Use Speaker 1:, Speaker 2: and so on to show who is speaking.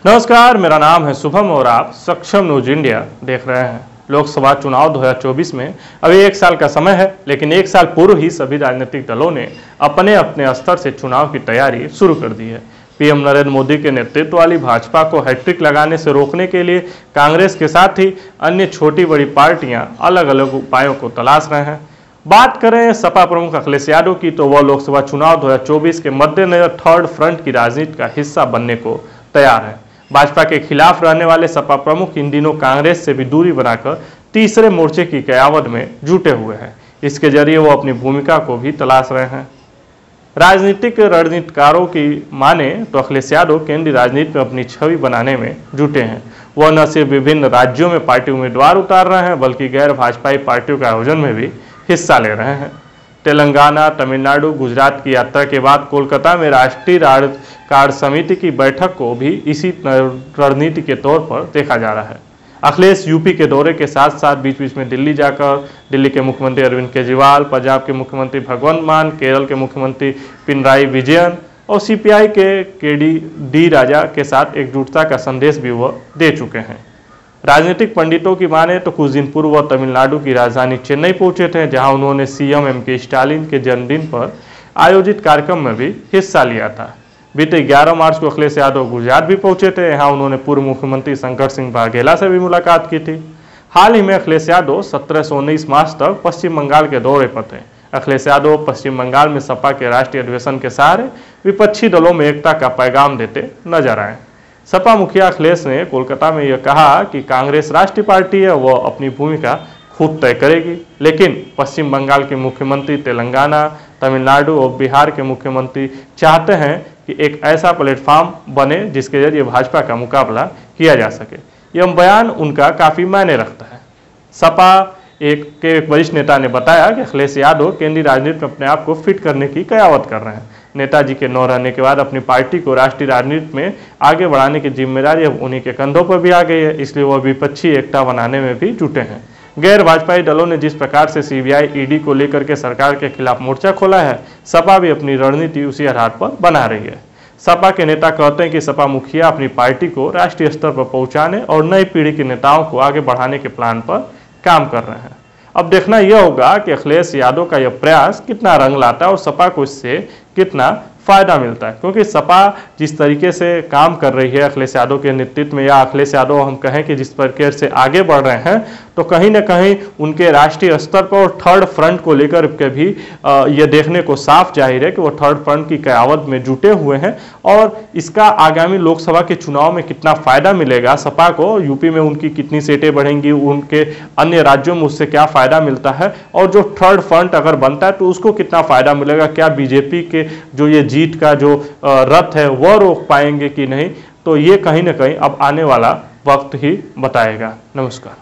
Speaker 1: नमस्कार, मेरा नाम है शुभम और आप सक्षम न्यूज इंडिया देख रहे हैं। लोकसभा चुनाव 2024 में अभी 1 साल का समय है, लेकिन 1 साल पूर्व ही सभी राजनीतिक दलों ने अपने अपने स्तर से चुनाव की तैयारी शुरू कर दी है। पीएम नरेंद्र मोदी के नेतृत्व वाली भाजपा को हैट्रिक लगाने से रोकने के लिए कांग्रेस के साथ ही अन्य छोटी बड़ी पार्टियां अलग अलग उपायों को तलाश रहे हैं। बात करें सपा प्रमुख अखिलेश यादव की, तो वह लोकसभा चुनाव 2024 के मद्देनजर थर्ड फ्रंट की राजनीति का हिस्सा बनने को तैयार है। भाजपा के खिलाफ रहने वाले सपा प्रमुख इन दिनों कांग्रेस से भी दूरी बनाकर तीसरे मोर्चे की कयावत में जुटे हुए हैं। इसके जरिए वो अपनी भूमिका को भी तलाश रहे हैं। राजनीतिक रणनीतिकारों की माने तो अखिलेश यादव केंद्रीय राजनीति में अपनी छवि बनाने में जुटे हैं। वह न सिर्फ विभिन्न राज्यों में पार्टी उम्मीदवार उतार रहे हैं, बल्कि गैर भाजपाई पार्टियों के आयोजन में भी हिस्सा ले रहे हैं। तेलंगाना, तमिलनाडु, गुजरात की यात्रा के बाद कोलकाता में राष्ट्रीय कार्य समिति की बैठक को भी इसी रणनीति के तौर पर देखा जा रहा है। अखिलेश यूपी के दौरे के साथ साथ बीच बीच में दिल्ली जाकर दिल्ली के मुख्यमंत्री अरविंद केजरीवाल, पंजाब के मुख्यमंत्री भगवंत मान, केरल के मुख्यमंत्री पिनराई विजयन और सीपीआई के डी राजा के साथ एकजुटता का संदेश भी वह दे चुके हैं। राजनीतिक पंडितों की माने तो कुछ दिन पूर्व वह तमिलनाडु की राजधानी चेन्नई पहुंचे थे, जहां उन्होंने सीएम एम.के. स्टालिन के जन्मदिन पर आयोजित कार्यक्रम में भी हिस्सा लिया था। बीते 11 मार्च को अखिलेश यादव गुजरात भी पहुंचे थे। यहाँ उन्होंने पूर्व मुख्यमंत्री शंकर सिंह वाघेला से भी मुलाकात की थी। हाल ही में अखिलेश यादव 17 से 19 मार्च तक पश्चिम बंगाल के दौरे पर थे। अखिलेश यादव पश्चिम बंगाल में सपा के राष्ट्रीय अधिवेशन के सहारे विपक्षी दलों में एकता का पैगाम देते नजर आए। सपा मुखिया अखिलेश ने कोलकाता में यह कहा कि कांग्रेस राष्ट्रीय पार्टी है, वह अपनी भूमिका खुद तय करेगी, लेकिन पश्चिम बंगाल के मुख्यमंत्री, तेलंगाना, तमिलनाडु और बिहार के मुख्यमंत्री चाहते हैं कि एक ऐसा प्लेटफॉर्म बने जिसके जरिए भाजपा का मुकाबला किया जा सके। यह बयान उनका काफी मायने रखता है। सपा एक वरिष्ठ नेता ने बताया कि अखिलेश यादव केंद्रीय राजनीति में अपने आप को फिट करने की कयावत कर रहे हैं। नेताजी के न रहने के बाद अपनी पार्टी को राष्ट्रीय राजनीति में आगे बढ़ाने की जिम्मेदारी अब उन्हीं के कंधों पर भी आ गई है, इसलिए वह विपक्षी एकता बनाने में भी जुटे हैं। गैर भाजपाई दलों ने जिस प्रकार से सीबीआई, ईडी को लेकर के सरकार के खिलाफ मोर्चा खोला है, सपा भी अपनी रणनीति उसी आधार पर बना रही है। सपा के नेता कहते हैं कि सपा मुखिया अपनी पार्टी को राष्ट्रीय स्तर पर पहुंचाने और नई पीढ़ी के नेताओं को आगे बढ़ाने के प्लान पर काम कर रहे हैं। अब देखना यह होगा कि अखिलेश यादव का यह प्रयास कितना रंग लाता है और सपा को इससे कितना फायदा मिलता है, क्योंकि सपा जिस तरीके से काम कर रही है अखिलेश यादव के नेतृत्व में, या अखिलेश यादव हम कहें कि जिस प्रकार से आगे बढ़ रहे हैं, तो कहीं ना कहीं उनके राष्ट्रीय स्तर पर और थर्ड फ्रंट को लेकर के भी ये देखने को साफ जाहिर है कि वो थर्ड फ्रंट की कयावत में जुटे हुए हैं। और इसका आगामी लोकसभा के चुनाव में कितना फायदा मिलेगा सपा को, यूपी में उनकी कितनी सीटें बढ़ेंगी, उनके अन्य राज्यों में उससे क्या फायदा मिलता है, और जो थर्ड फ्रंट अगर बनता है तो उसको कितना फायदा मिलेगा, क्या बीजेपी के जो ये जीत का जो रथ है वह रोक पाएंगे कि नहीं, तो ये कहीं ना कहीं अब आने वाला वक्त ही बताएगा। नमस्कार।